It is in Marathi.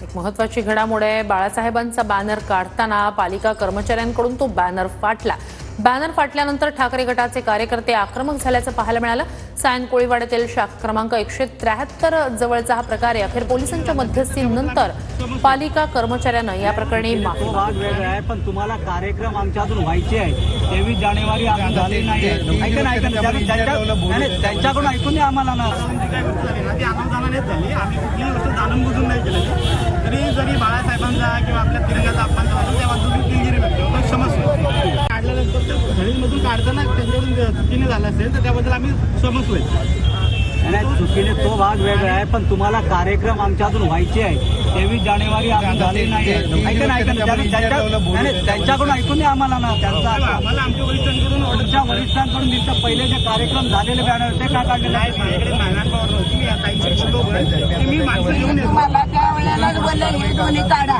एक महत्त्वाची घडामोड आहे। बाळासाहेबांचा बॅनर काढताना पालिका कर्मचाऱ्यांकडून तो बॅनर फाटला। बॅनर फाटल्यानंतर ठाकरे गटाचे कार्यकर्ते आक्रमक झाल्याचं पाहायला मिळालं। सायन कोळीवाड्यातील शाखा क्रमांक 173 जवळचा हा प्रकार आहे। अखेर पोलिसांच्या मध्यस्थीनंतर पालिका कर्मचाऱ्यानं या प्रकरणी माफी मागितली आहे। पण तुम्हाला कार्यक्रम आमच्यातून व्हायचे आहे 23 जानेवारी अजून झाले नाही। त्यांच्याकडून ऐकून द्या आम्हाला ना। ती अनुदानानेच झाली। आम्ही कुठलीही गोष्ट जाणून बुजून नाही केलेली। जरी बाळासाहेबांचा किंवा आपल्या तिरंगाचा अपमान झाला त्या बाजूने दिलगिरी व्यक्त होतो, क्षमस्व काढल्यानंतर घडीमधून काढताना त्यांच्याकडून चुकीने झालं असेल तर त्याबद्दल आम्ही क्षमस्व नाही, चुकीने तो भाग वेगळा आहे। पण तुम्हाला कार्यक्रम आमच्यातून व्हायचे आहे 23 जानेवारी अजून झाले नाही। त्यांच्याकडून ऐकून द्या आम्हाला ना। आम्हाला आमच्या वरिष्ठांकडून ऑर्डरच्या वरिष्ठांकडून तिथं पहिले जे कार्यक्रम झालेले बॅनर ते का काढलेले आहेत? माझ्याकडे मॅनपॉवर नव्हती। मी आता मी माणसं घेऊन येतो। मला त्या वेळेला बोलले हे दोन्ही काढा